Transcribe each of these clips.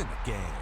in the game.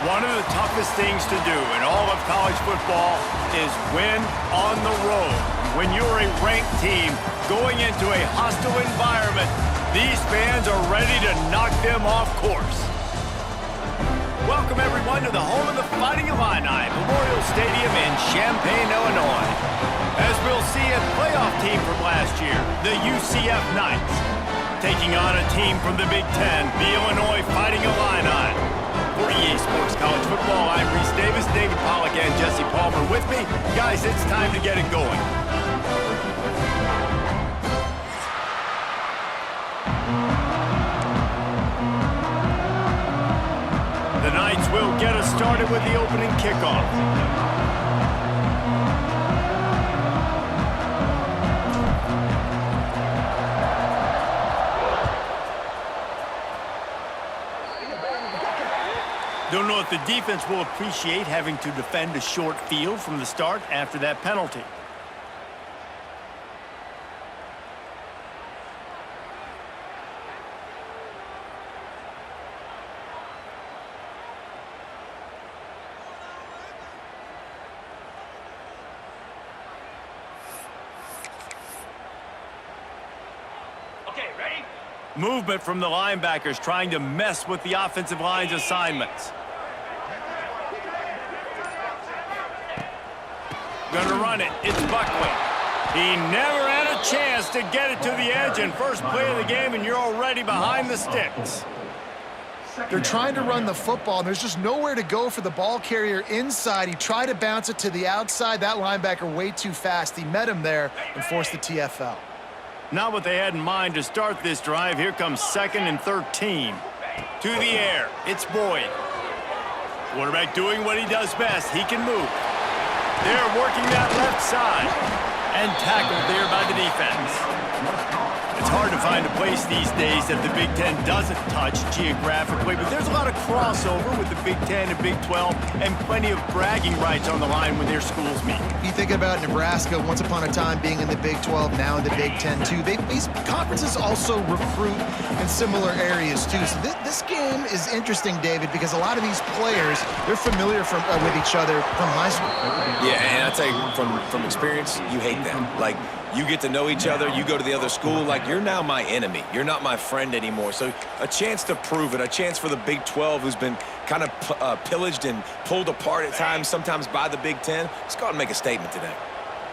One of the toughest things to do in all of college football is win on the road. When you're a ranked team going into a hostile environment, these fans are ready to knock them off course. Welcome, everyone, to the home of the Fighting Illini, Memorial Stadium in Champaign, Illinois. As we'll see, a playoff team from last year, the UCF Knights, taking on a team from the Big Ten, the Illinois Fighting Illini. For EA Sports College Football, I'm Reese Davis, David Pollack, and Jesse Palmer with me. Guys, it's time to get it going. The Knights will get us started with the opening kickoff. Don't know if the defense will appreciate having to defend a short field from the start after that penalty. Okay, ready? Movement from the linebackers trying to mess with the offensive line's assignments. Gonna run it. It's Buckley. He never had a chance to get it to the edge in first play of the game, and you're already behind the sticks. They're trying to run the football, and there's just nowhere to go for the ball carrier inside. He tried to bounce it to the outside. That linebacker way too fast. He met him there and forced the TFL. Not what they had in mind to start this drive. Here comes 2nd and 13. To the air. It's Boyd. Quarterback doing what he does best. He can move. They're working that left side. And tackled there by the defense. It's hard to find a place these days that the Big Ten doesn't touch geographically, but there's a lot of crossover with the Big Ten and Big 12 and plenty of bragging rights on the line when their schools meet. You think about Nebraska, once upon a time being in the Big 12, now in the Big 10 too. These conferences also recruit in similar areas too. So this game is interesting, David, because a lot of these players, they're familiar with each other from high school. Yeah, and I tell you, from experience, you hate them. Like, you get to know each other, you go to the other school, like, you're now my enemy. You're not my friend anymore. So a chance to prove it, a chance for the Big 12, who's been kind of pillaged and pulled apart at times, sometimes by the Big 10. Let's go out and make a statement today.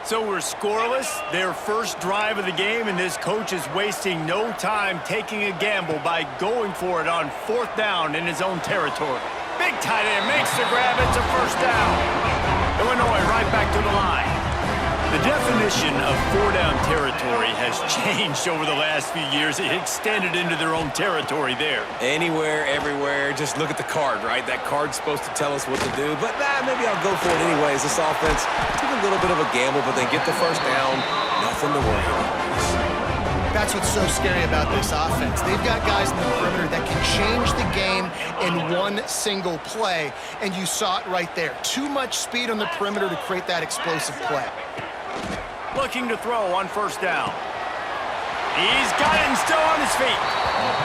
So we're scoreless, their first drive of the game, and this coach is wasting no time taking a gamble by going for it on 4th down in his own territory. Big tight end makes the grab. It's a first down. Illinois right back to the line. The definition of 4-down territory has changed over the last few years. It extended into their own territory there. Anywhere, everywhere, just look at the card, right? That card's supposed to tell us what to do, but maybe I'll go for it anyways. This offense took a little bit of a gamble, but they get the first down. Nothing to worry about. That's what's so scary about this offense. They've got guys in the perimeter that can change the game in one single play, and you saw it right there. Too much speed on the perimeter to create that explosive play. Looking to throw on first down. He's got it and still on his feet.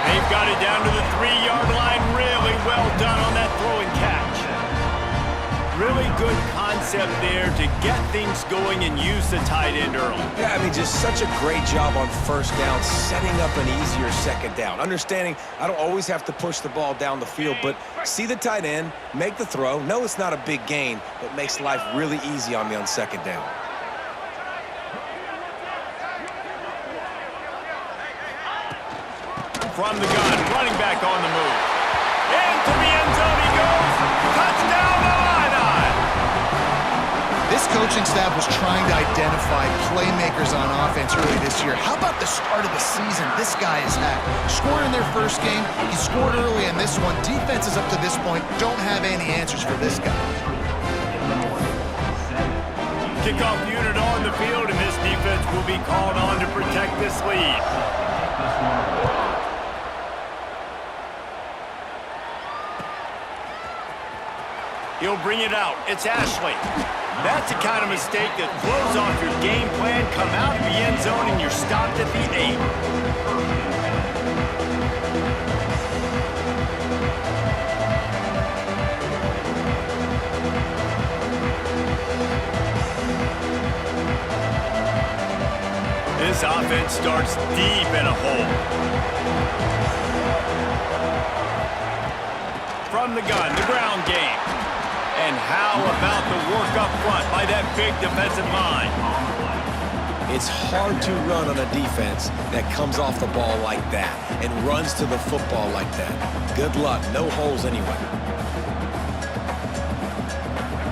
They've got it down to the 3-yard line. Really well done on that throw and catch. Really good concept there to get things going and use the tight end early. Yeah, I mean, just such a great job on first down, setting up an easier second down. Understanding I don't always have to push the ball down the field, but see the tight end, make the throw. No, it's not a big gain, but makes life really easy on me on second down. From the gun, running back on the move. Into the end zone he goes. Touchdown, Illini! This coaching staff was trying to identify playmakers on offense early this year. How about the start of the season this guy has had? Scored in their first game. He scored early in this one. Defenses up to this point don't have any answers for this guy. Kickoff unit on the field, and this defense will be called on to protect this lead. He'll bring it out. It's Ashley. That's the kind of mistake that throws off your game plan. Come out of the end zone and you're stopped at the 8. offense starts deep in a hole. From the gun, the ground game. And how about the work up front by that big defensive line? It's hard to run on a defense that comes off the ball like that and runs to the football like that. Good luck. No holes anyway.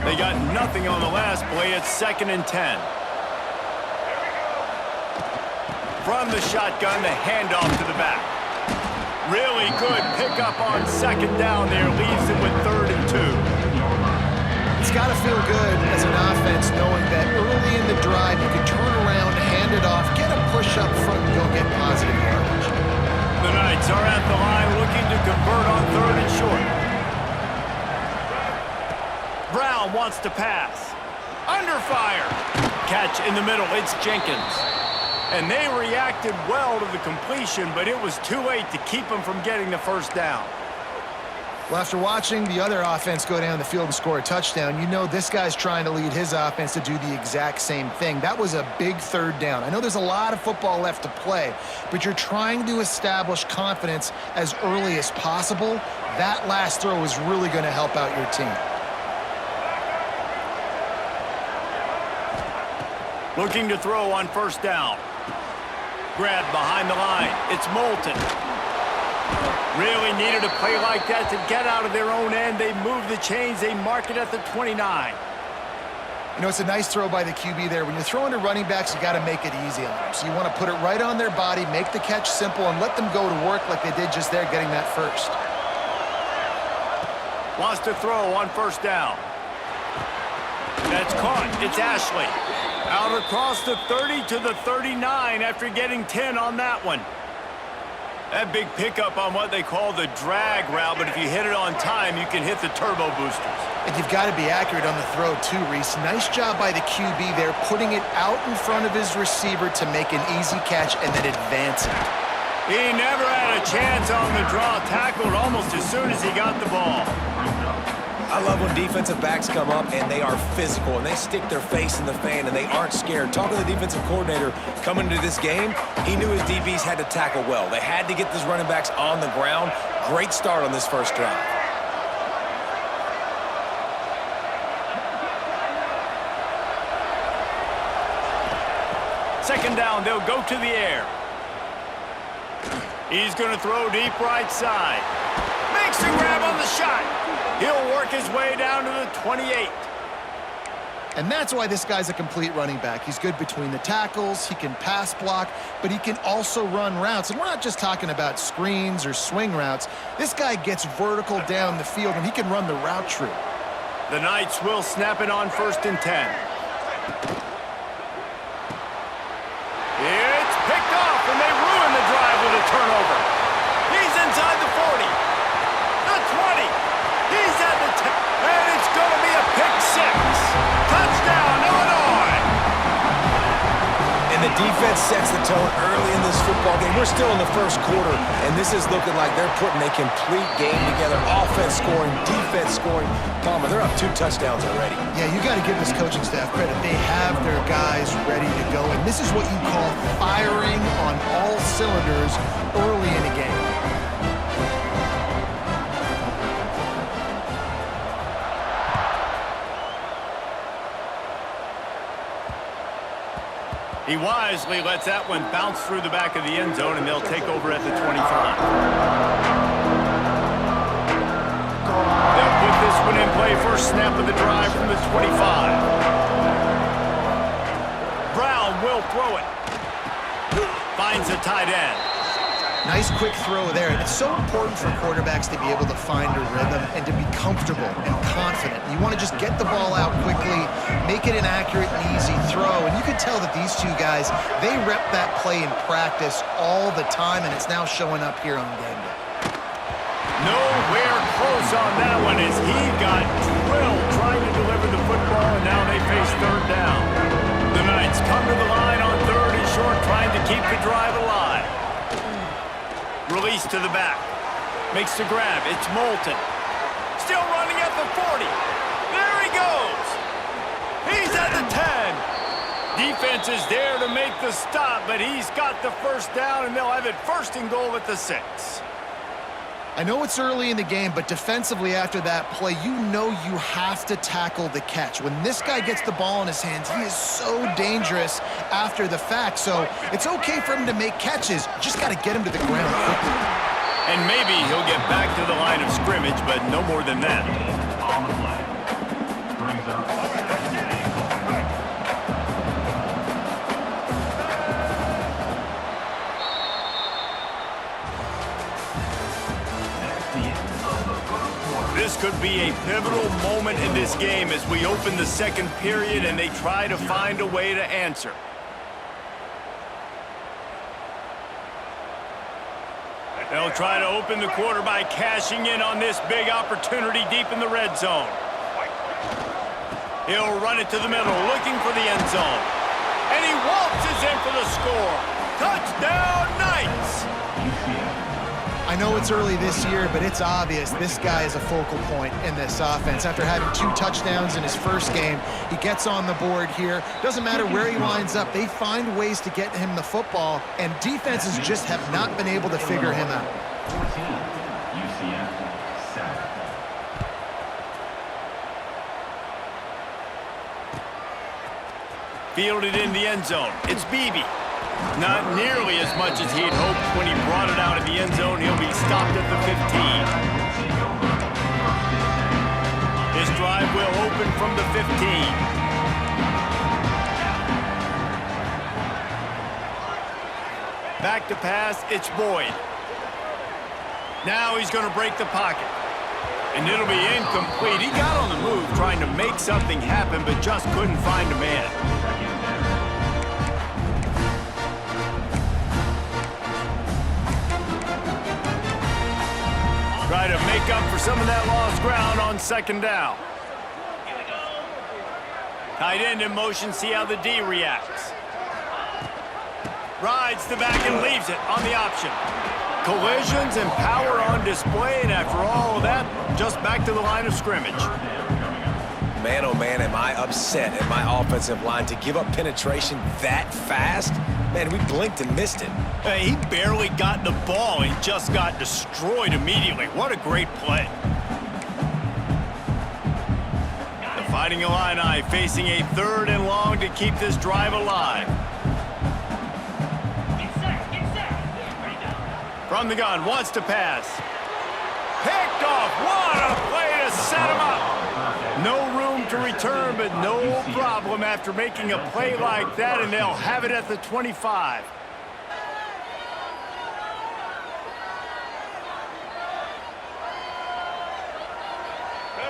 They got nothing on the last play. It's 2nd and 10. From the shotgun, the handoff to the back. Really good pickup on 2nd down there. Leaves them with 3rd and 2. It's got to feel good as an offense knowing that early in the drive you can turn around, hand it off, get a push up front, and go get positive yardage. The Knights are at the line looking to convert on 3rd and short. Brown wants to pass. Under fire. Catch in the middle. It's Jenkins. And they reacted well to the completion, but it was too late to keep them from getting the 1st down. Well, after watching the other offense go down the field and score a touchdown, you know this guy's trying to lead his offense to do the exact same thing. That was a big 3rd down. I know there's a lot of football left to play, but you're trying to establish confidence as early as possible. That last throw is really going to help out your team. Looking to throw on 1st down. Grab behind the line. It's Moulton. Really needed a play like that to get out of their own end. They move the chains. They mark it at the 29. You know, it's a nice throw by the QB there. When you're throwing to running backs, you got to make it easy on them. So you want to put it right on their body, make the catch simple, and let them go to work like they did just there, getting that 1st. Wants to throw on 1st down. That's caught. It's Ashley. Out across the 30 to the 39 after getting 10 on that one. That big pickup on what they call the drag route, but if you hit it on time, you can hit the turbo boosters. And you've got to be accurate on the throw too, Reese. Nice job by the QB there, putting it out in front of his receiver to make an easy catch and then advance it. He never had a chance on the draw, tackled almost as soon as he got the ball. I love when defensive backs come up and they are physical and they stick their face in the fan and they aren't scared. Talking to the defensive coordinator coming into this game, he knew his DBs had to tackle well. They had to get these running backs on the ground. Great start on this 1st drive. Second down, they'll go to the air. He's going to throw deep right side. Makes the grab on the shot. He'll work his way down to the 28. And that's why this guy's a complete running back. He's good between the tackles, he can pass block, but he can also run routes. And we're not just talking about screens or swing routes. This guy gets vertical down the field, and he can run the route tree. The Knights will snap it on 1st and 10. It's picked off, and they ruin the drive with a turnover. He's inside the 40. The 20. He's at the 10. And it's going to be a pick 6. Touchdown, Illinois. And the defense sets the tone early in this football game. We're still in the 1st quarter, and this is looking like they're putting a complete game together. Offense scoring, defense scoring. Palmer, they're up 2 touchdowns already. Yeah, you got to give this coaching staff credit. They have their guys ready to go, and this is what you call firing on all cylinders early in a game. He wisely lets that one bounce through the back of the end zone, and they'll take over at the 25. They'll put this one in play. First snap of the drive from the 25. Brown will throw it. Finds a tight end. Nice quick throw there. And it's so important for quarterbacks to be able to find a rhythm and to be comfortable and confident. You want to just get the ball out quickly, make it an accurate and easy throw. And you can tell that these two guys, they rep that play in practice all the time, and it's now showing up here on game day. Nowhere close on that one as he got drilled trying to deliver the football, and now they face 3rd down. The Knights come to the line on 3rd and short, trying to keep the drive alive. Release to the back. Makes the grab. It's Moulton. Still running at the 40. There he goes. He's at the 10. defense is there to make the stop, but he's got the first down, and they'll have it 1st and goal at the 6. I know it's early in the game, but defensively after that play, you know you have to tackle the catch. When this guy gets the ball in his hands, he is so dangerous after the fact. So it's okay for him to make catches. You just got to get him to the ground quickly. And maybe he'll get back to the line of scrimmage, but no more than that. On the play. Brings up This could be a pivotal moment in this game as we open the 2nd period and they try to find a way to answer. They'll try to open the quarter by cashing in on this big opportunity deep in the red zone. He'll run it to the middle, looking for the end zone. And he waltzes in for the score. Touchdown, Knights! I know it's early this year, but it's obvious this guy is a focal point in this offense. After having 2 touchdowns in his first game, he gets on the board here. Doesn't matter where he lines up, they find ways to get him the football, and defenses just have not been able to figure him out. 14, UCF, sack. Fielded in the end zone. It's Beebe. Not nearly as much as he'd hoped when he brought it out of the end zone. He'll be stopped at the 15. This drive will open from the 15. Back to pass, it's Boyd. Now he's going to break the pocket. And it'll be incomplete. He got on the move trying to make something happen, but just couldn't find a man. Try to make up for some of that lost ground on 2nd down. Tight end in motion, see how the D reacts. Rides the back and leaves it on the option. Collisions and power on display, and after all of that, just back to the line of scrimmage. Man, oh man, am I upset at my offensive line to give up penetration that fast? Man, we blinked and missed it. He barely got the ball and just got destroyed immediately. What a great play. The Fighting Illini facing a 3rd and long to keep this drive alive. From the gun, wants to pass. Picked off. What a play to set him up. No room to return, but no problem after making a play like that, and they'll have it at the 25.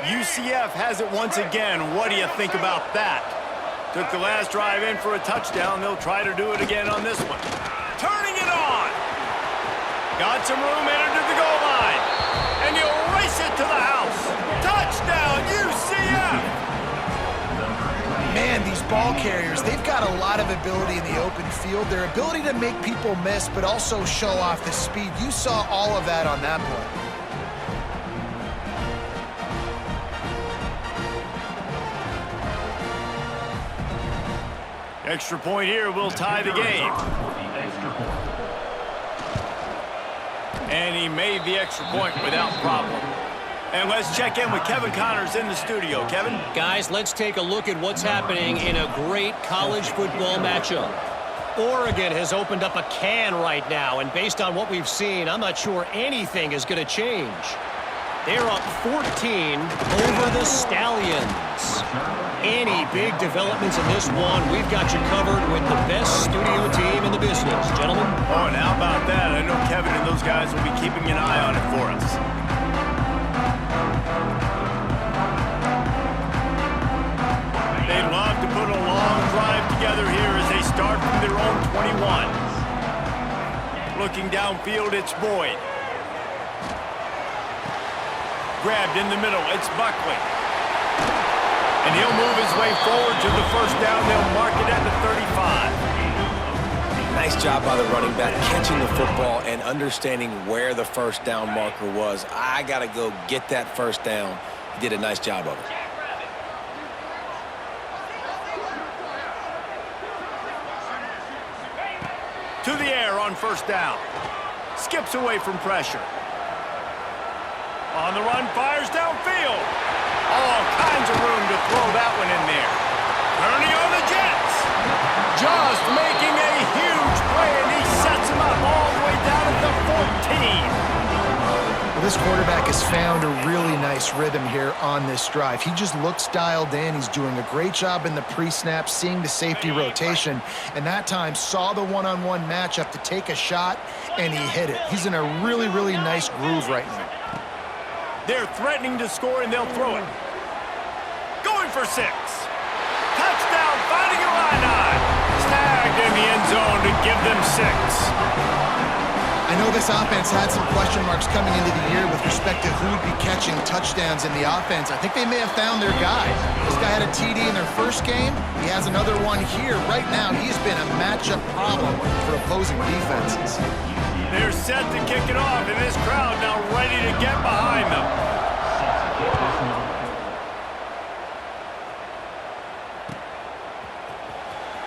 UCF has it once again. What do you think about that? Took the last drive in for a touchdown. They'll try to do it again on this one. Turning it on. Got some room, entered to the goal line. And you'll race it to the house. Touchdown, UCF! Man, these ball carriers, they've got a lot of ability in the open field. Their ability to make people miss, but also show off the speed. You saw all of that on that play. Extra point here will tie the game. And he made the extra point without problem. And let's check in with Kevin Connors in the studio. Kevin? Guys, let's take a look at what's happening in a great college football matchup. Oregon has opened up a can right now, and based on what we've seen, I'm not sure anything is going to change. They're up 14 over the Stallions. Any big developments in this one, we've got you covered with the best studio team in the business. Gentlemen? Oh, and how about that? I know Kevin and those guys will be keeping an eye on it for us. They'd love to put a long drive together here as they start from their own 21. Looking downfield, it's Boyd. Grabbed in the middle, it's Buckley. And he'll move his way forward to the first down. They'll mark it at the 35. Nice job by the running back, catching the football and understanding where the first down marker was. I got to go get that first down. He did a nice job of it. To the air on first down. Skips away from pressure. On the run, fires downfield. All kinds of room to throw that one in there. Turning on the Jets. Just making a huge play, and he sets him up all the way down at the 14. Well, this quarterback has found a really nice rhythm here on this drive. He just looks dialed in. He's doing a great job in the pre-snap, seeing the safety rotation, and that time saw the one-on-one matchup to take a shot, and he hit it. He's in a really, really nice groove right now. They're threatening to score, and they'll throw it. Going for 6. Touchdown, finding a line. Snagged in the end zone to give them 6. I know this offense had some question marks coming into the year with respect to who would be catching touchdowns in the offense. I think they may have found their guy. This guy had a TD in their first game. He has another one here. Right now, he's been a matchup problem for opposing defenses. They're set to kick it off, and this crowd now ready to get behind them.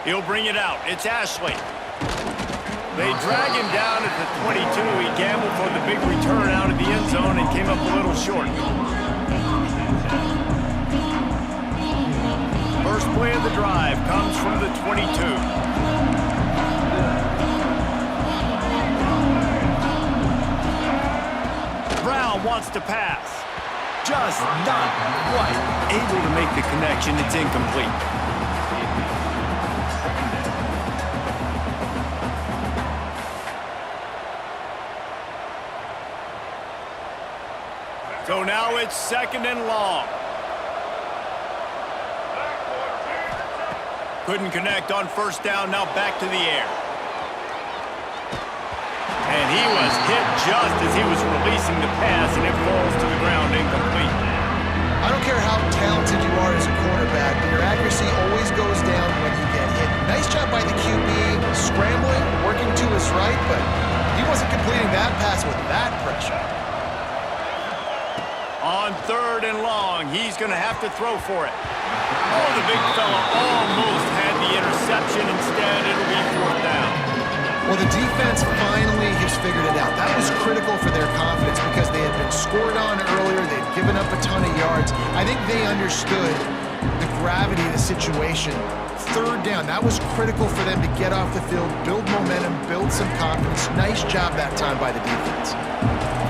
He'll bring it out. It's Ashley. They drag him down at the 22. He gambled for the big return out of the end zone and came up a little short. First play of the drive comes from the 22. Brown wants to pass. Just not quite able to make the connection. It's incomplete. So now it's 2nd and long. Couldn't connect on first down, now back to the air. And he was hit just as he was releasing the pass, and it falls to the ground incomplete. I don't care how talented you are as a quarterback, but your accuracy always goes down when you get hit. Nice job by the QB, scrambling, working to his right, but he wasn't completing that pass with that pressure. On 3rd and long, he's going to have to throw for it. Oh, the big fella almost had the interception. Instead, it'll be 4th down. Well, the defense finally has figured it out. That was critical for their confidence because they had been scored on earlier. They'd given up a ton of yards. I think they understood the gravity of the situation. 3rd down, that was critical for them to get off the field, build momentum, build some confidence. Nice job that time by the defense.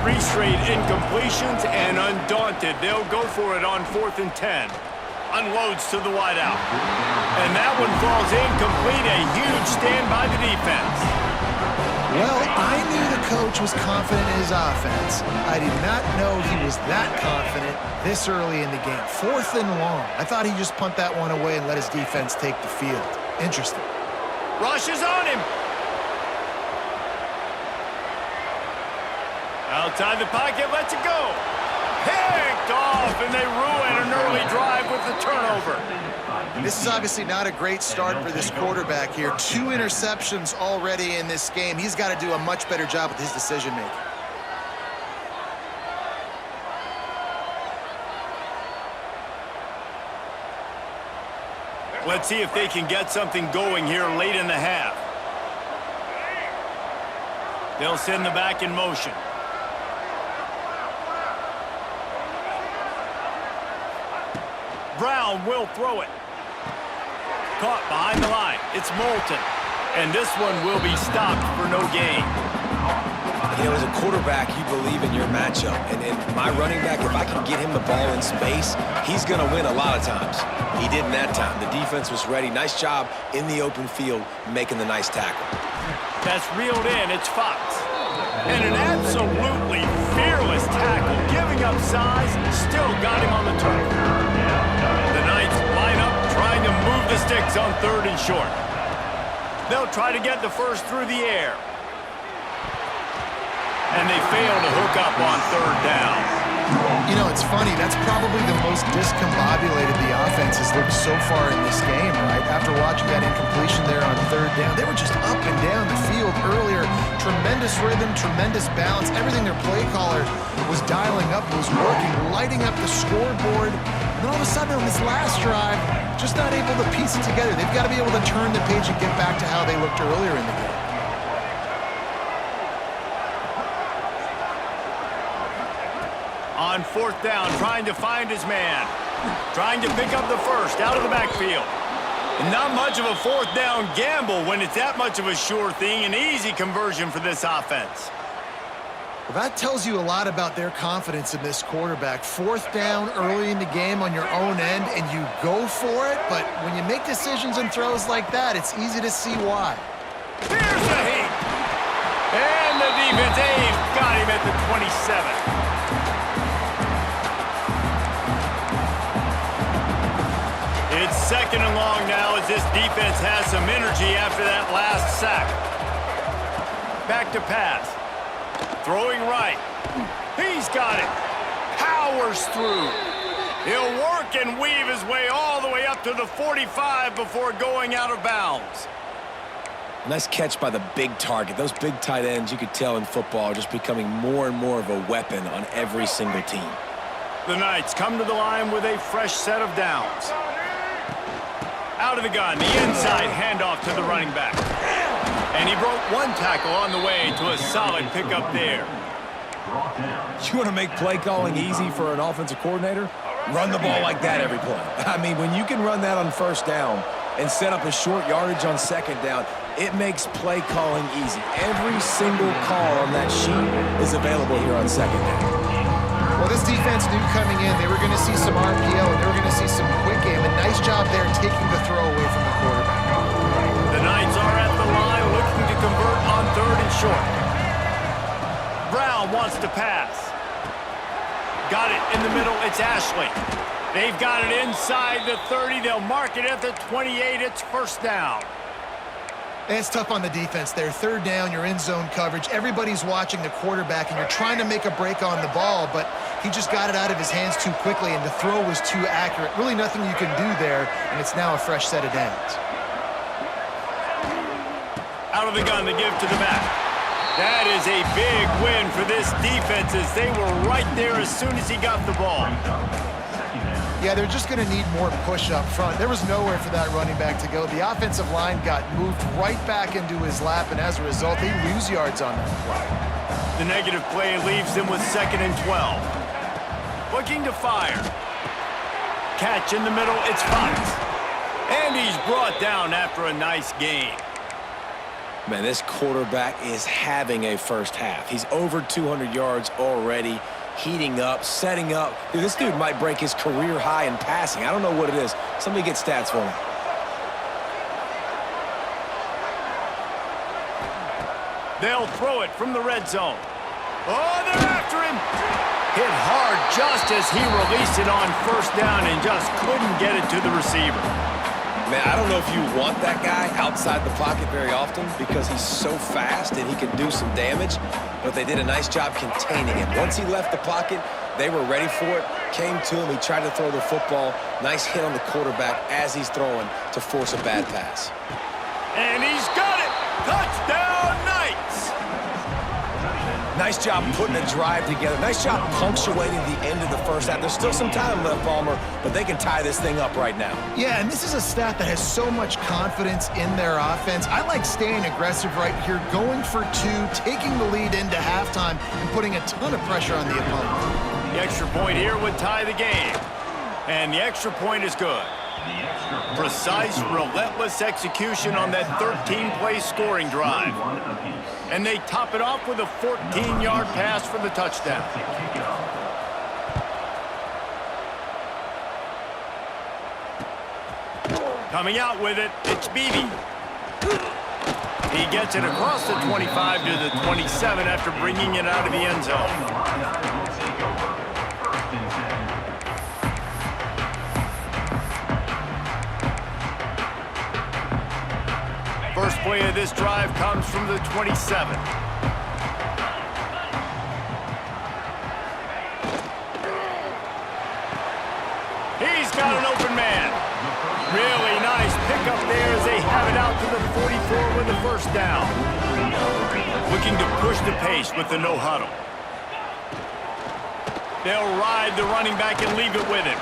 3 straight incompletions, and undaunted, they'll go for it on 4th and 10. Unloads to the wideout. And that one falls incomplete. A huge stand by the defense. Well, I knew the coach was confident in his offense. I did not know he was that confident this early in the game. 4th and long. I thought he'd just punt that one away and let his defense take the field. Interesting. Rushes on him. Outside the pocket, lets it go. Picked off, and they ruin an early drive with the turnover. This is obviously not a great start for this quarterback here. 2 interceptions already in this game. He's got to do a much better job with his decision-making. Let's see if they can get something going here late in the half. They'll send the back in motion. Brown will throw it. Caught behind the line. It's Moulton. And this one will be stopped for no gain. You know, as a quarterback, you believe in your matchup. And my running back, if I can get him the ball in space, he's going to win a lot of times. He did in that time. The defense was ready. Nice job in the open field making the nice tackle. That's reeled in. It's Fox. And an absolutely fearless tackle. Giving up size, still got him on the turf. The Knights line up, trying to move the sticks on 3rd and short. They'll try to get the first through the air. And they fail to hook up on 3rd down. You know, it's funny. That's probably the most discombobulated the offense has looked so far in this game, right? After watching that incompletion there on 3rd down, they were just up and down the field earlier. Tremendous rhythm, tremendous balance. Everything their play caller was dialing up was working, lighting up the scoreboard. And then all of a sudden on this last drive, just not able to piece it together. They've got to be able to turn the page and get back to how they looked earlier in the game. on fourth down, trying to find his man. Trying to pick up the first out of the backfield. And not much of a fourth down gamble when it's that much of a sure thing. An easy conversion for this offense. Well, that tells you a lot about their confidence in this quarterback. Fourth down early in the game on your own end, and you go for it. But when you make decisions and throws like that, it's easy to see why. Here's the heat. And the defense, they've got him at the 27. It's second and long now as this defense has some energy after that last sack. Back to pass. Throwing right. He's got it. Powers through. He'll work and weave his way all the way up to the 45 before going out of bounds. Nice catch by the big target. Those big tight ends, you could tell in football, are just becoming more and more of a weapon on every single team. The Knights come to the line with a fresh set of downs. Out of the gun, the inside handoff to the running back. And he broke one tackle on the way to a solid pickup there. You want to make play calling easy for an offensive coordinator? Run the ball like that every play. I mean, when you can run that on first down and set up a short yardage on second down, it makes play calling easy. Every single call on that sheet is available here on second down. Well, this defense knew coming in they were going to see some RPO and they were going to see some quick game. A nice job there taking the throw away from the quarterback. The Knights are at the line looking to convert on third and short. Brown wants to pass. Got it in the middle. It's Ashley. They've got it inside the 30. They'll mark it at the 28. It's first down. And it's tough on the defense there. Third down, you're in zone coverage. Everybody's watching the quarterback, and you're trying to make a break on the ball, but he just got it out of his hands too quickly, and the throw was too accurate. Really nothing you can do there, and it's now a fresh set of downs. Out of the gun, the give to the back. That is a big win for this defense as they were right there as soon as he got the ball. Yeah, they're just going to need more push up front. There was nowhere for that running back to go. The offensive line got moved right back into his lap, and as a result, they lose yards on that play. The negative play leaves them with second and 12. Looking to fire. Catch in the middle, it's Fox. And he's brought down after a nice game. Man, this quarterback is having a first half. He's over 200 yards already, heating up, setting up. Dude, this dude might break his career high in passing. I don't know what it is. Somebody get stats for him. They'll throw it from the red zone. Oh, they're after him. Hit hard just as he released it on first down and just couldn't get it to the receiver. Man, I don't know if you want that guy outside the pocket very often because he's so fast and he can do some damage, but they did a nice job containing him. Once he left the pocket, they were ready for it, came to him, he tried to throw the football. Nice hit on the quarterback as he's throwing to force a bad pass. And he's got it! Touchdown, Knights! Nice job putting a drive together. Nice job punctuating the end of the first half. There's still some time left, Palmer, but they can tie this thing up right now. Yeah, and this is a staff that has so much confidence in their offense. I like staying aggressive right here, going for two, taking the lead into halftime, and putting a ton of pressure on the opponent. The extra point here would tie the game. And the extra point is good. Precise, relentless execution on that 13-play scoring drive. And they top it off with a 14-yard pass for the touchdown. Coming out with it, it's Beebe. He gets it across the 25 to the 27 after bringing it out of the end zone. First play of this drive comes from the 27. He's got an open man. Really nice pickup there as they have it out to the 44 with the first down. Looking to push the pace with the no huddle. They'll ride the running back and leave it with him.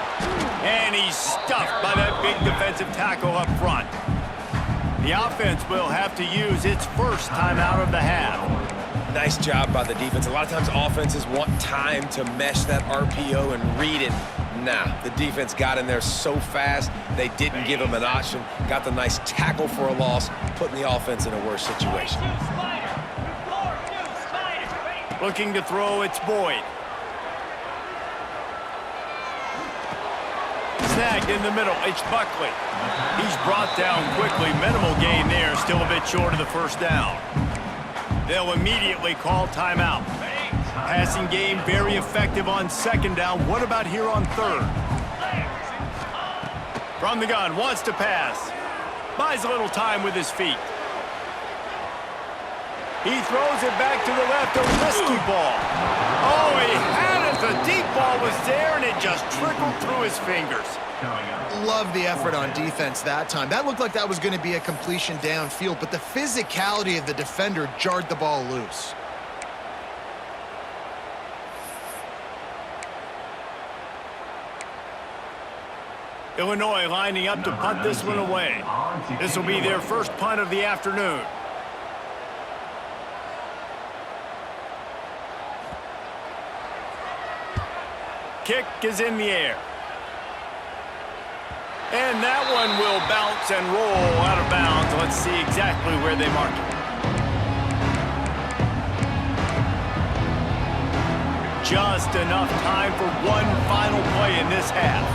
And he's stuffed by that big defensive tackle up front. The offense will have to use its first timeout of the half. Nice job by the defense. A lot of times offenses want time to mesh that RPO and read it. Nah, the defense got in there so fast, they didn't give him an option. Got the nice tackle for a loss, putting the offense in a worse situation. Looking to throw, it's Boyd. Snagged in the middle, it's Buckley. He's brought down quickly. Minimal gain there, still a bit short of the first down. They'll immediately call timeout. Passing game very effective on second down. What about here on third? From the gun, wants to pass. Buys a little time with his feet. He throws it back to the left, a risky ball. Oh, he had it. The deep ball was there, and it just trickled through his fingers. Love the effort on defense that time. That looked like that was going to be a completion downfield, but the physicality of the defender jarred the ball loose. Illinois lining up to punt this one away. This will be their first punt of the afternoon. Kick is in the air. And that one will bounce and roll out of bounds. Let's see exactly where they mark it. Just enough time for one final play in this half.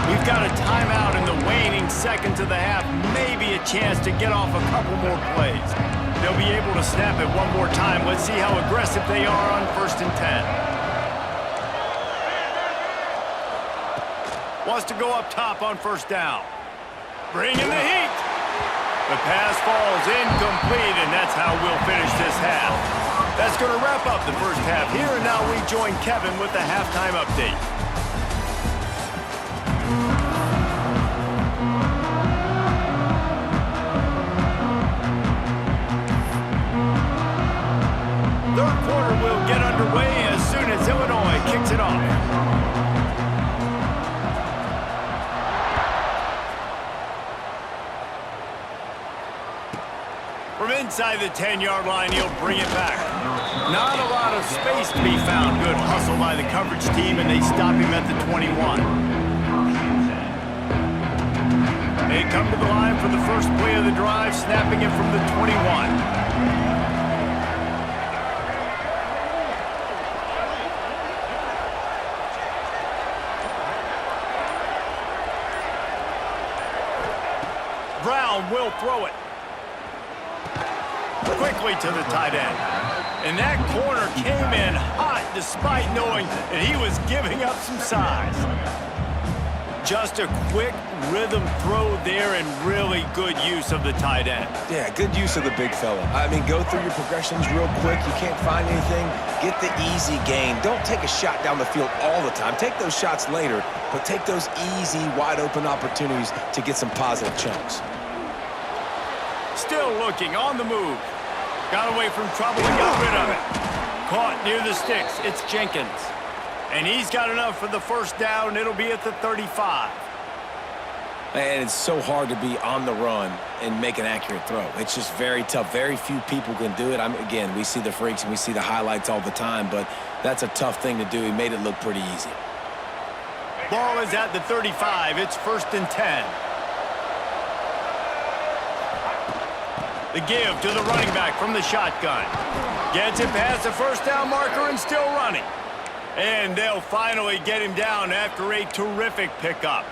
We've got a timeout in the waning seconds of the half. Maybe a chance to get off a couple more plays. They'll be able to snap it one more time. Let's see how aggressive they are on 1st and 10. Wants to go up top on 1st down. Bring in the heat. The pass falls incomplete, and that's how we'll finish this half. That's going to wrap up the first half here, and now we join Kevin with the halftime update. Third quarter will get underway as soon as Illinois kicks it off. From inside the 10-yard line, he'll bring it back. Not a lot of space to be found. Good hustle by the coverage team, and they stop him at the 21. They come to the line for the first play of the drive, snapping it from the 21. Brown will throw it. Quickly to the tight end. And that corner came in hot despite knowing that he was giving up some size. Just a quick rhythm throw there and really good use of the tight end. Yeah, good use of the big fella. I mean, go through your progressions real quick. You can't find anything. Get the easy gain. Don't take a shot down the field all the time. Take those shots later, but take those easy, wide-open opportunities to get some positive chunks. Still looking on the move. Got away from trouble and got rid of it. Caught near the sticks. It's Jenkins. And he's got enough for the first down. It'll be at the 35. And it's so hard to be on the run and make an accurate throw. It's just very tough. Very few people can do it. Again, we see the freaks and we see the highlights all the time, but that's a tough thing to do. He made it look pretty easy. Ball is at the 35. It's 1st and 10. The give to the running back from the shotgun. Gets it past the first down marker and still running. And they'll finally get him down after a terrific pickup.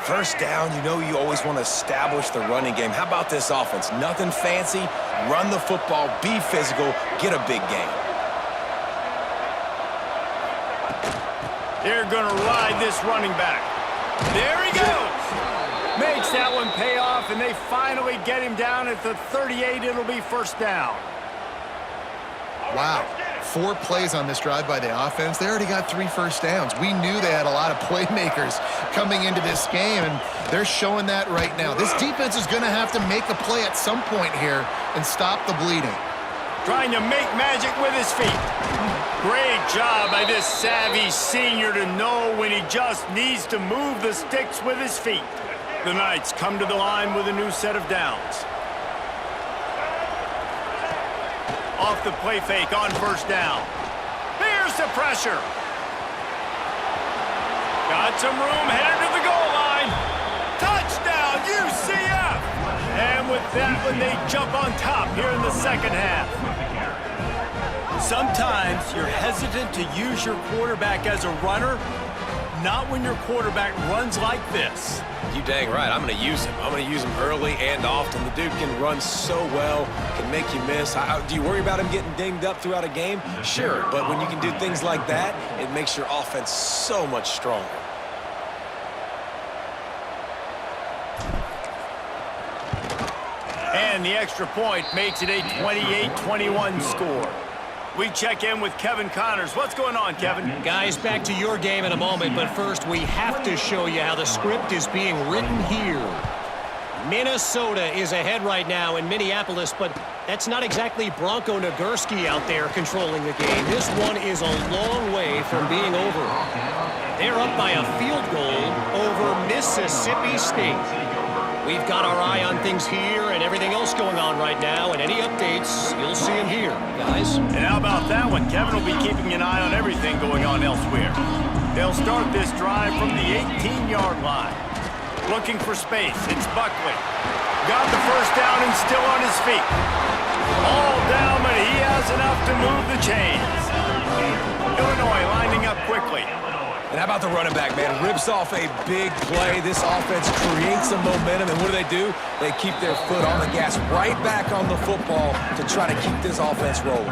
First down, you know you always want to establish the running game. How about this offense? Nothing fancy. Run the football, be physical, get a big gain. They're going to ride this running back. There he goes. Makes that one pay off, and they finally get him down at the 38. It'll be 1st down. Wow. 4 plays on this drive by the offense. They already got 3 first downs. We knew they had a lot of playmakers coming into this game, and they're showing that right now. This defense is going to have to make a play at some point here and stop the bleeding. Trying to make magic with his feet. Great job by this savvy senior to know when he just needs to move the sticks with his feet. The Knights come to the line with a new set of downs. Off the play fake on first down. Here's the pressure. Got some room, headed to the goal line. Touchdown, UCF! And with that one, they jump on top here in the second half. Sometimes you're hesitant to use your quarterback as a runner, not when your quarterback runs like this. You dang right. I'm going to use him. I'm going to use him early and often. The dude can run so well, can make you miss. Do you worry about him getting dinged up throughout a game? Sure, but when you can do things like that, it makes your offense so much stronger. And the extra point makes it a 28-21 score. We check in with Kevin Connors. What's going on, Kevin? Guys, back to your game in a moment, but first we have to show you how the script is being written here. Minnesota is ahead right now in Minneapolis, but that's not exactly Bronco Nagurski out there controlling the game. This one is a long way from being over. They're up by a field goal over Mississippi State. We've got our eye on things here and everything else going on right now, and any updates, you'll see them here, guys. And how about that one? Kevin will be keeping an eye on everything going on elsewhere. They'll start this drive from the 18-yard line. Looking for space. It's Buckley. Got the first down and still on his feet. All down, but he has enough to move the chains. Illinois lining up quickly. And how about the running back, man? Rips off a big play. This offense creates some momentum, and what do? They keep their foot on the gas, right back on the football to try to keep this offense rolling.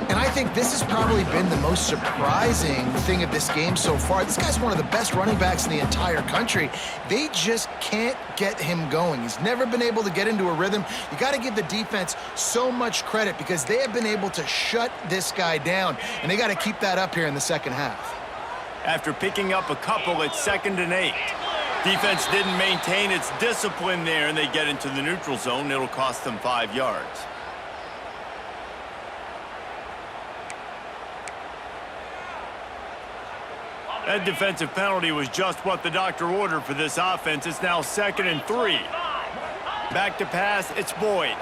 And I think this has probably been the most surprising thing of this game so far. This guy's one of the best running backs in the entire country. They just can't get him going. He's never been able to get into a rhythm. You got to give the defense so much credit because they have been able to shut this guy down, and they got to keep that up here in the second half. After picking up a couple at 2nd and 8. Defense didn't maintain its discipline there, and they get into the neutral zone. It'll cost them 5 yards. That defensive penalty was just what the doctor ordered for this offense. It's now 2nd and 3. Back to pass, it's Boyd.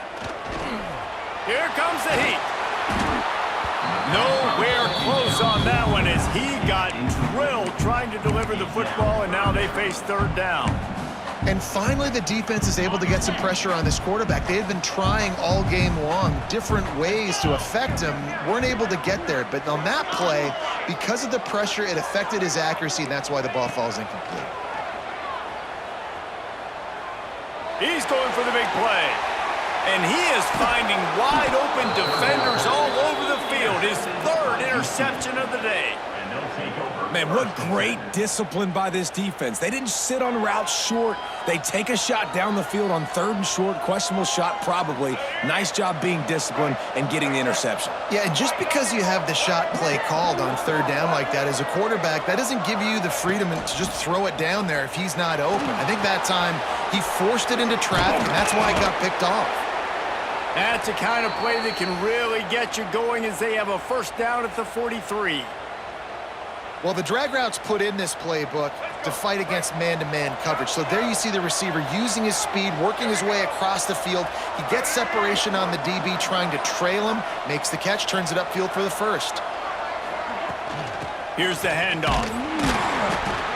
Here comes the heat. Nowhere close on that one as he got drilled trying to deliver the football, and now they face 3rd down. And finally, the defense is able to get some pressure on this quarterback. They had been trying all game long different ways to affect him, weren't able to get there. But on that play, because of the pressure, it affected his accuracy, and that's why the ball falls incomplete. He's going for the big play. And he is finding wide-open defenders all over the field. His 3rd interception of the day. Man, what great discipline by this defense. They didn't sit on routes short. They take a shot down the field on 3rd and short. Questionable shot, probably. Nice job being disciplined and getting the interception. Yeah, and just because you have the shot play called on 3rd down like that as a quarterback, that doesn't give you the freedom to just throw it down there if he's not open. I think that time he forced it into traffic, and that's why it got picked off. That's the kind of play that can really get you going as they have a 1st down at the 43. Well, the drag routes put in this playbook to fight against man-to-man coverage. So there you see the receiver using his speed, working his way across the field. He gets separation on the DB, trying to trail him, makes the catch, turns it upfield for the 1st. Here's the handoff.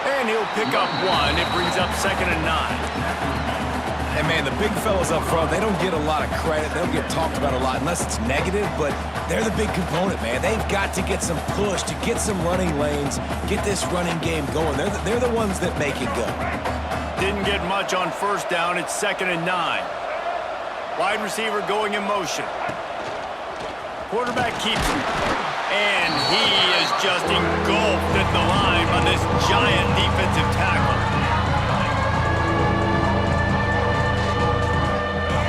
And he'll pick up 1. It brings up 2nd and 9. And, man, the big fellas up front, they don't get a lot of credit. They don't get talked about a lot unless it's negative, but they're the big component, man. They've got to get some push, to get some running lanes, get this running game going. They're the ones that make it go. Didn't get much on 1st down. It's 2nd and 9. Wide receiver going in motion. Quarterback keeps him. And he is just engulfed at the line by this giant defensive tackle.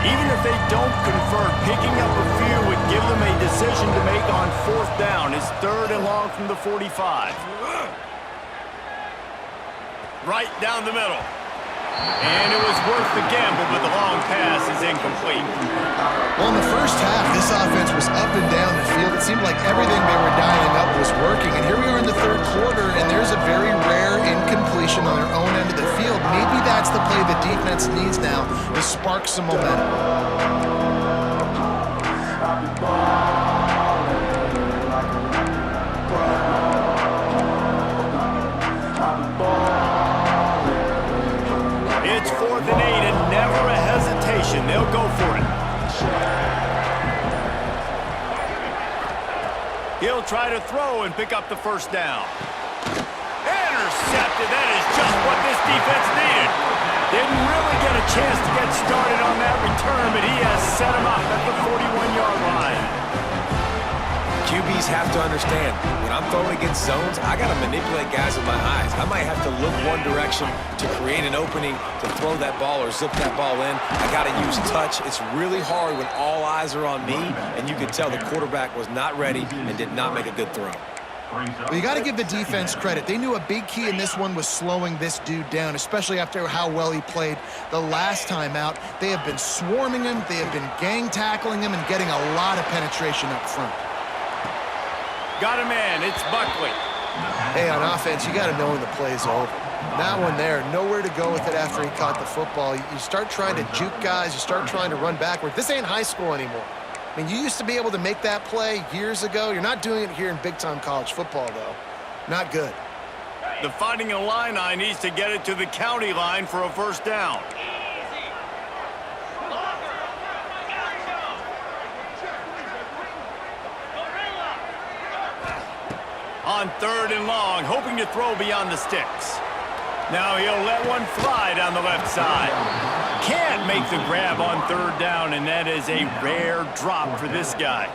Even if they don't convert, picking up a few would give them a decision to make on 4th down. It's 3rd and long from the 45. Right down the middle. And it was worth the gamble, but the long pass is incomplete. Well, in the first half, this offense was up and down the field. It seemed like everything they were dialing up was working. And here we are in the 3rd quarter, and there's a very rare incompletion on their own end of the field. Maybe that's the play the defense needs now to spark some momentum. and they'll go for it. He'll try to throw and pick up the first down. Intercepted. That is just what this defense needed. Didn't really get a chance to get started on that return, but he has set him up at the 41-yard line. QBs have to understand, when I'm throwing against zones, I got to manipulate guys with my eyes. I might have to look one direction to create an opening to throw that ball or zip that ball in. I got to use touch. It's really hard when all eyes are on me, and you can tell the quarterback was not ready and did not make a good throw. Well, you got to give the defense credit. They knew a big key in this one was slowing this dude down, especially after how well he played the last time out. They have been swarming him. They have been gang tackling him and getting a lot of penetration up front. Got a man. It's Buckley. Hey, on offense, you got to know when the play's over. That one there, nowhere to go with it after he caught the football. You start trying to juke guys. You start trying to run backward. This ain't high school anymore. I mean, you used to be able to make that play years ago. You're not doing it here in big-time college football, though. Not good. The Fighting Illini needs to get it to the county line for a first down. On 3rd and long, hoping to throw beyond the sticks. Now he'll let one fly down the left side. Can't make the grab on 3rd down, and that is a rare drop for this guy.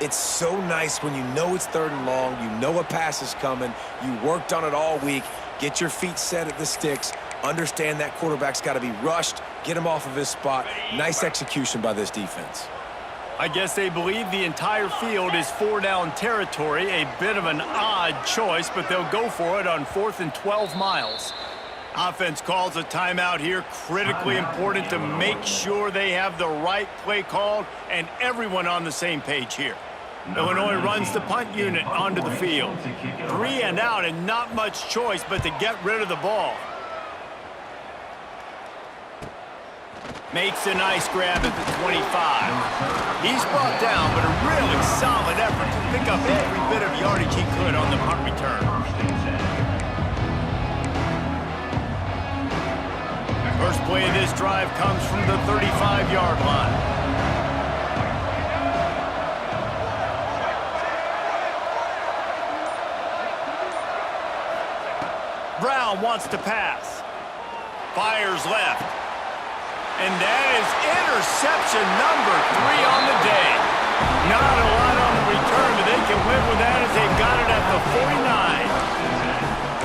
It's so nice when you know it's 3rd and long, you know a pass is coming, you worked on it all week, get your feet set at the sticks, understand that quarterback's got to be rushed, get him off of his spot. Nice execution by this defense. I guess they believe the entire field is 4-down territory, a bit of an odd choice, but they'll go for it on 4th and 12 miles. Offense calls a timeout here, critically important to make sure they have the right play called and everyone on the same page here. Illinois runs the punt unit onto the field. 3 and out and not much choice but to get rid of the ball. Makes a nice grab at the 25. He's brought down, but a really solid effort to pick up every bit of yardage he could on the punt return. First play of this drive comes from the 35-yard line. Brown wants to pass. Fires left. And that is interception number 3 on the day. Not a lot on the return, but they can live with that as they've got it at the 49.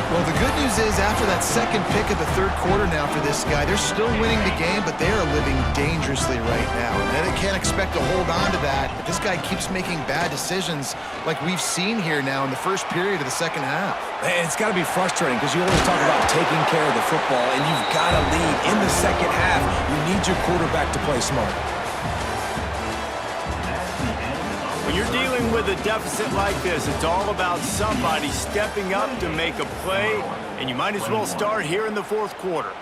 Well, the good news is after that second pick of the 3rd quarter now for this guy, they're still winning the game, but they are living dangerously right now. And they can't expect to hold on to that. But this guy keeps making bad decisions like we've seen here now in the first period of the second half. Man, it's got to be frustrating because you always talk about taking care of the football, and you've got to lead in the second half. You need your quarterback to play smart. When you're dealing with a deficit like this, it's all about somebody stepping up to make a play, and you might as well start here in the 4th quarter.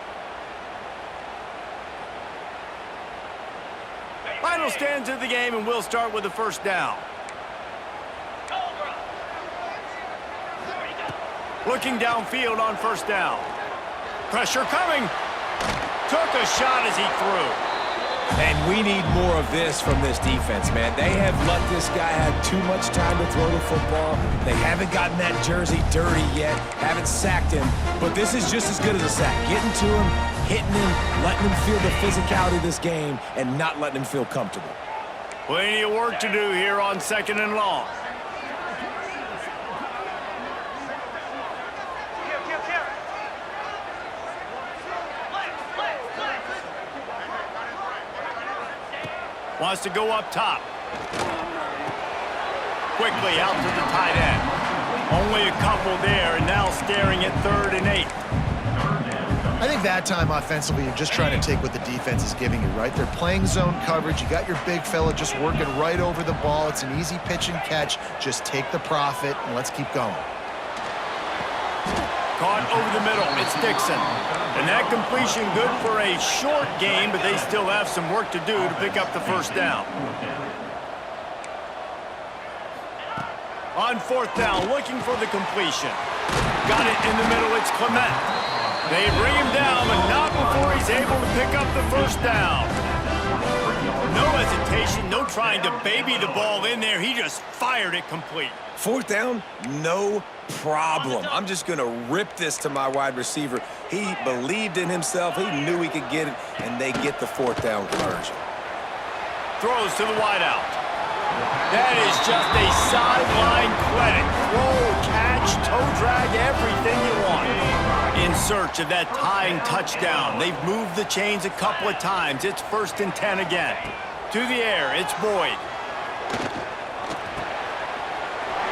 Final stands of the game, and we'll start with the first down. Looking downfield on first down. Pressure coming. Took a shot as he threw. And we need more of this from this defense, man. They have let this guy have too much time to throw the football. They haven't gotten that jersey dirty yet, haven't sacked him. But this is just as good as a sack. Getting to him, hitting him, letting him feel the physicality of this game, and not letting him feel comfortable. Plenty of work to do here on 2nd and long. Wants to go up top. Quickly out to the tight end. Only a couple there, and now staring at 3rd and 8. I think that time offensively, you're just trying to take what the defense is giving you, right? They're playing zone coverage. You got your big fella just working right over the ball. It's an easy pitch and catch. Just take the profit, and let's keep going. Caught over the middle. It's Dixon. And that completion good for a short game, but they still have some work to do to pick up the first down. On 4th down, looking for the completion. Got it in the middle. It's Clement. They bring him down, but not before he's able to pick up the first down. No hesitation, no trying to baby the ball in there. He just fired it complete. Fourth down, no problem. I'm just going to rip this to my wide receiver. He believed in himself. He knew he could get it, and they get the fourth down conversion. Throws to the wideout. That is just a sideline credit. Throw, catch, toe drag, everything you want. In search of that tying touchdown. They've moved the chains a couple of times. It's 1st and 10 again. To the air, it's Boyd.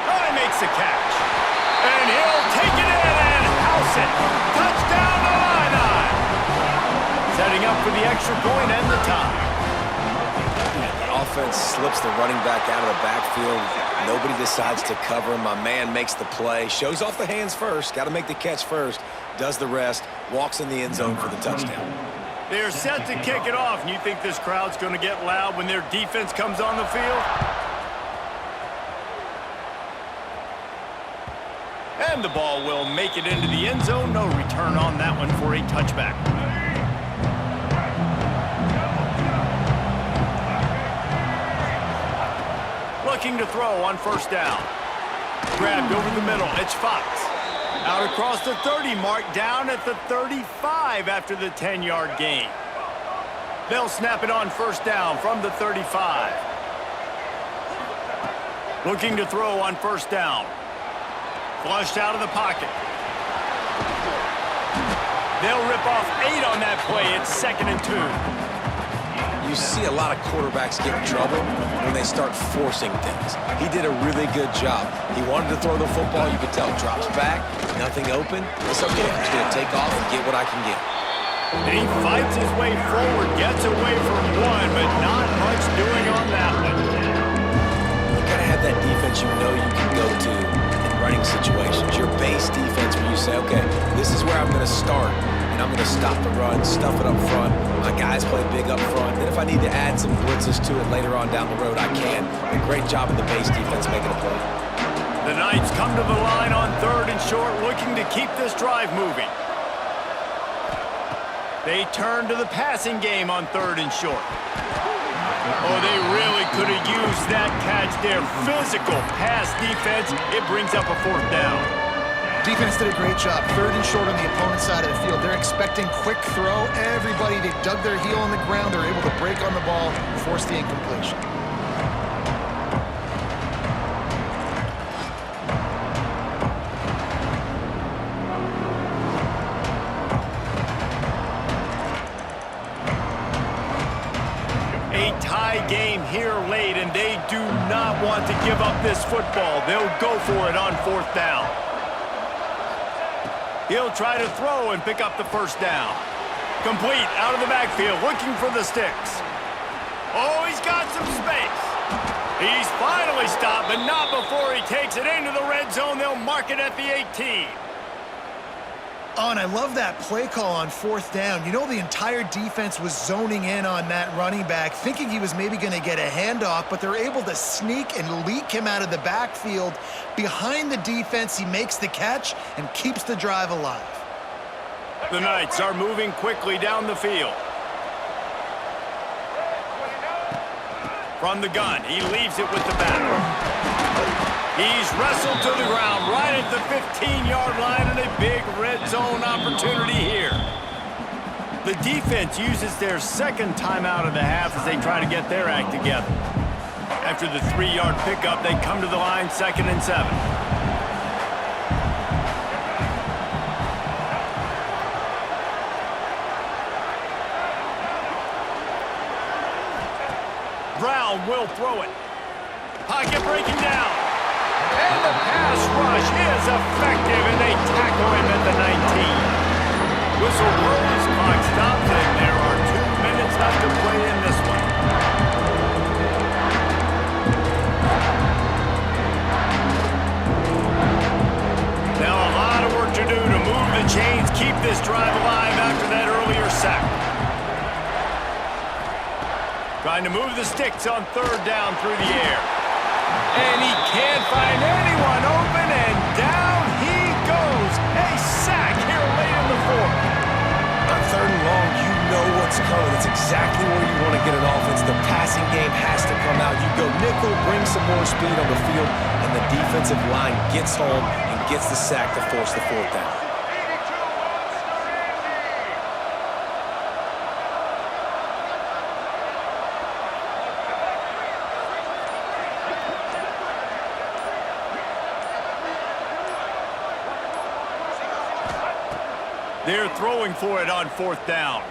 Oh, he makes the catch. And he'll take it in and house it. Touchdown Illini. Setting up for the extra point and the tie. Offense slips the running back out of the backfield. Nobody decides to cover him. My man makes the play. Shows off the hands first. Got to make the catch first. Does the rest. Walks in the end zone for the touchdown. They're set to kick it off. And you think this crowd's going to get loud when their defense comes on the field? And the ball will make it into the end zone. No return on that one for a touchback. Looking to throw on 1st down. Grabbed over the middle. It's Fox. Out across the 30 mark, down at the 35 after the 10-yard gain. They'll snap it on 1st down from the 35. Looking to throw on 1st down. Flushed out of the pocket. They'll rip off 8 on that play. It's 2nd and 2. You see a lot of quarterbacks get in trouble when they start forcing things. He did a really good job. He wanted to throw the football. You could tell. Drops back, nothing open. It's okay. I'm just going to take off and get what I can get. And he fights his way forward, gets away from one, but not much doing on that one. You got to have that defense you know you can go to in running situations. Your base defense where you say, okay, this is where I'm going to start. And I'm going to stop the run, stuff it up front. My guys play big up front. Then if I need to add some blitzes to it later on down the road, I can. A great job of the base defense making a play. The Knights come to the line on 3rd and short, looking to keep this drive moving. They turn to the passing game on 3rd and short. Oh, they really could have used that catch there. Physical pass defense. It brings up a 4th down. Defense did a great job. 3rd and short on the opponent's side of the field. They're expecting quick throw. Everybody, they dug their heel on the ground. They're able to break on the ball, force the incompletion. A tie game here late, and they do not want to give up this football. They'll go for it on 4th down. He'll try to throw and pick up the 1st down. Complete out of the backfield, looking for the sticks. Oh, he's got some space. He's finally stopped, but not before he takes it into the red zone. They'll mark it at the 18. Oh, and I love that play call on 4th down. You know, the entire defense was zoning in on that running back, thinking he was maybe going to get a handoff, but they're able to sneak and leak him out of the backfield. Behind the defense, he makes the catch and keeps the drive alive. The Knights are moving quickly down the field. From the gun, he leaves it with the back. He's wrestled to the ground right at the 15-yard line, and a big red zone opportunity here. The defense uses their 2nd timeout of the half as they try to get their act together. After the 3-yard pickup, they come to the line 2nd and 7. Brown will throw it. Pocket breaking down. And the pass rush is effective, and they tackle him at the 19. Whistle blows, clock stops, and there are 2 minutes left to play in this one. Now a lot of work to do to move the chains, keep this drive alive after that earlier sack. Trying to move the sticks on 3rd down through the air. And he can't find anyone open, and down he goes. A sack here late in the 4th. On 3rd and long, you know what's coming. That's exactly where you want to get it Tackle brings some more speed on the field, and the defensive line gets home and gets the sack to force the fourth down. They're throwing for it on fourth down.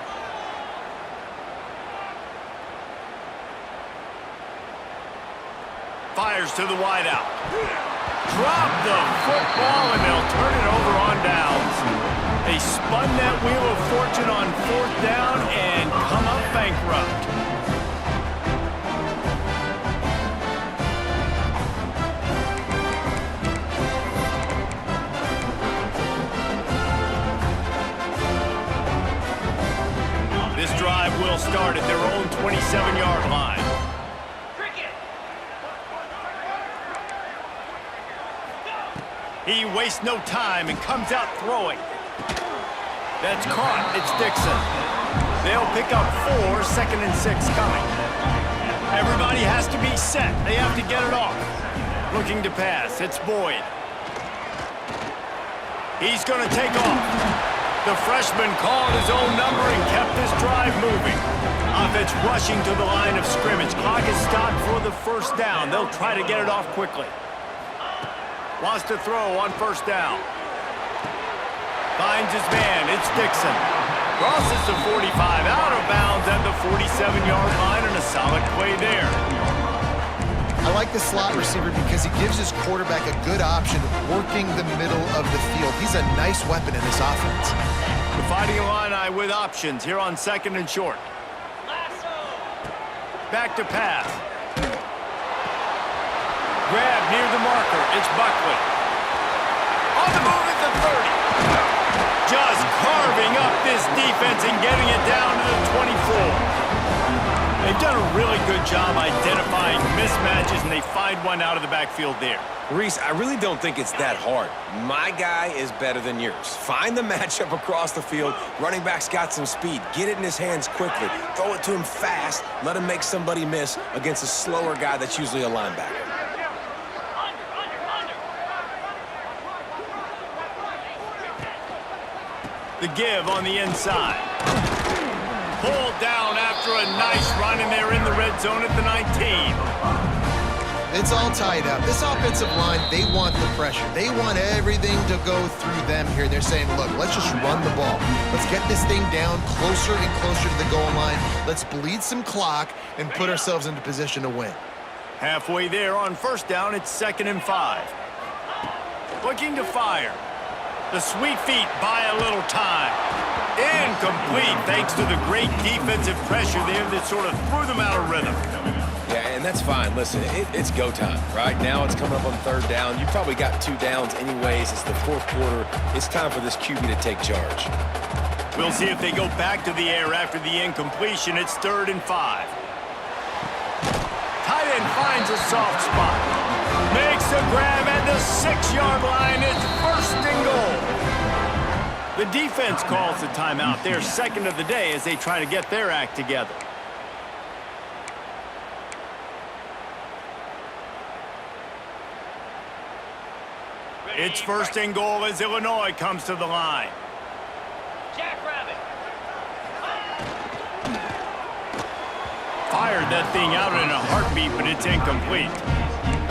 Fires to the wideout. Drop the football, and they'll turn it over on downs. They spun that wheel of fortune on fourth down and come up bankrupt. This drive will start at their own 27-yard line. He wastes no time and comes out throwing. That's caught. It's Dixon. They'll pick up 4, 2nd and 6 coming. Everybody has to be set. They have to get it off. Looking to pass. It's Boyd. He's going to take off. The freshman called his own number and kept this drive moving. Offense rushing to the line of scrimmage. Clock is stopped for the first down. They'll try to get it off quickly. Wants to throw on first down. Finds his man. It's Dixon. Crosses the 45, out of bounds at the 47-yard line, and a solid play there. I like the slot receiver because he gives his quarterback a good option working the middle of the field. He's a nice weapon in this offense. The Fighting Illini with options here on 2nd and short. Back to pass. Grab near the marker. It's Buckley. On the move at the 30. Just carving up this defense and getting it down to the 24. They've done a really good job identifying mismatches, and they find one out of the backfield there. Reese, I really don't think it's that hard. My guy is better than yours. Find the matchup across the field. Running back's got some speed. Get it in his hands quickly. Throw it to him fast. Let him make somebody miss against a slower guy that's usually a linebacker. The give on the inside. Pulled down after a nice run, and they're in the red zone at the 19. It's all tied up. This offensive line, they want the pressure. They want everything to go through them here. They're saying, look, let's just run the ball. Let's get this thing down closer and closer to the goal line. Let's bleed some clock and put ourselves into position to win. Halfway there on first down, it's 2nd and 5. Looking to fire. The sweet feet buy a little time. Incomplete thanks to the great defensive pressure there that sort of threw them out of rhythm. Yeah, and that's fine. Listen, it's go time, right? Now it's coming up on third down. You probably got 2 downs anyways. It's the fourth quarter. It's time for this QB to take charge. We'll see if they go back to the air after the incompletion. It's 3rd and 5. Tight end finds a soft spot. Makes a grab at the 6-yard line. It's 1st and goal. The defense calls the timeout. Their second of the day as they try to get their act together. It's 1st and goal as Illinois comes to the line. Jackrabbit. Fired that thing out in a heartbeat, but it's incomplete.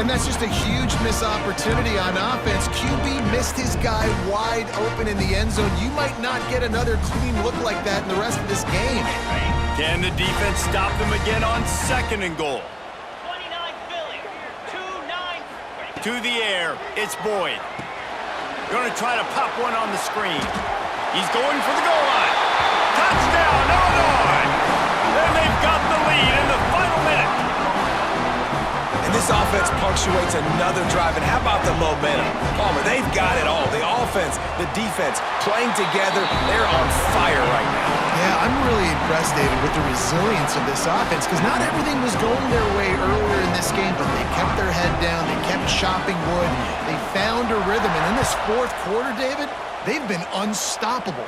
And that's just a huge missed opportunity on offense. QB missed his guy wide open in the end zone. You might not get another clean look like that in the rest of this game. Can the defense stop them again on 2nd and goal? 29 Philly. 2-9. To the air, it's Boyd. Going to try to pop one on the screen. He's going for the goal line. Touchdown, Illinois! And they've got the lead in the final minute. And this offense punctuates another drive. And how about the momentum? Palmer, they've got it all. The offense, the defense, playing together. They're on fire right now. Yeah, I'm really impressed, David, with the resilience of this offense because not everything was going their way earlier in this game, but they kept their head down. They kept chopping wood. They found a rhythm. And in this fourth quarter, David, they've been unstoppable.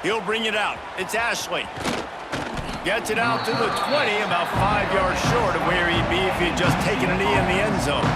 He'll bring it out. It's Ashley. Gets it out to the 20, about 5 yards short of where he'd be if he'd just taken a knee in the end zone.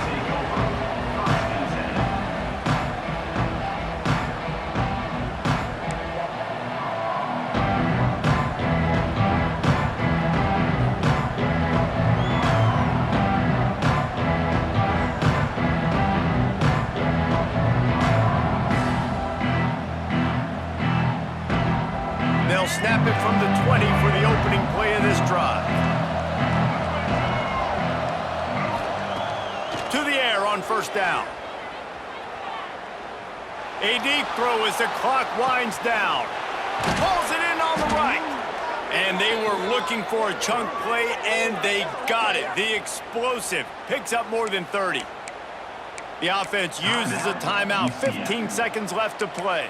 They'll snap it from the 20 for the opening play of this drive. To the air on first down. A deep throw as the clock winds down. Pulls it in on the right. And they were looking for a chunk play, and they got it. The explosive picks up more than 30. The offense uses a timeout. 15 seconds left to play.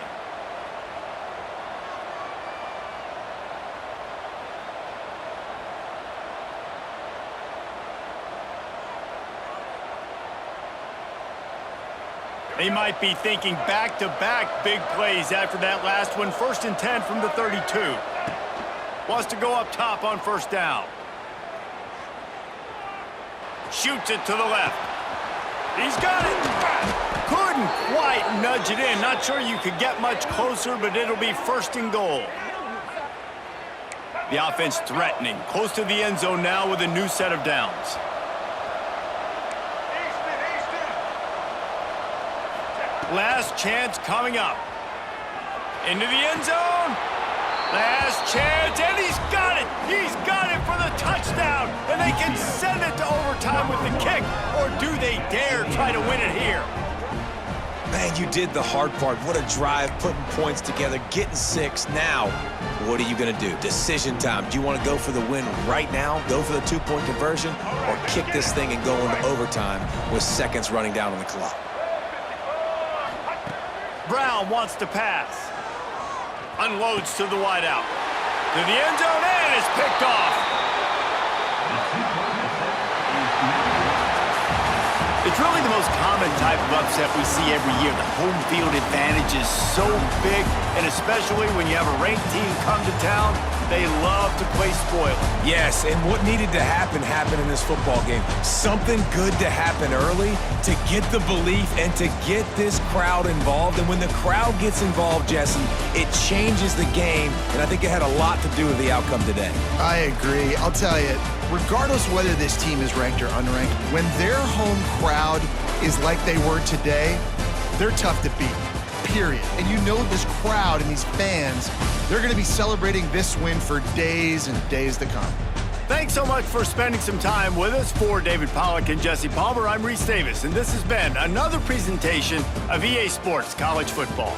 They might be thinking back-to-back big plays after that last one. 1st and 10 from the 32. Wants to go up top on first down. Shoots it to the left. He's got it. Couldn't quite nudge it in. Not sure you could get much closer, but it'll be 1st and goal. The offense threatening. Close to the end zone now with a new set of downs. Last chance coming up. Into the end zone. Last chance, and he's got it. He's got it for the touchdown. And they can send it to overtime with the kick. Or do they dare try to win it here? Man, you did the hard part. What a drive, putting points together, getting 6. Now, what are you going to do? Decision time. Do you want to go for the win right now, go for the 2-point conversion, or kick this thing and go into overtime with seconds running down on the clock? Brown wants to pass. Unloads to the wideout. To the end zone, and it's picked off. It's really the most common type of upset we see every year. The home field advantage is so big, and especially when you have a ranked team come to town, they love to play spoiler. Yes, and what needed to happen happened in this football game. Something good to happen early to get the belief and to get this crowd involved. And when the crowd gets involved, Jesse, it changes the game, and I think it had a lot to do with the outcome today. I agree. I'll tell you, regardless whether this team is ranked or unranked, when their home crowd is like they were today, they're tough to beat, period. And you know this crowd and these fans, they're going to be celebrating this win for days and days to come. Thanks so much for spending some time with us. For David Pollack and Jesse Palmer, I'm Reese Davis, and this has been another presentation of EA Sports College Football.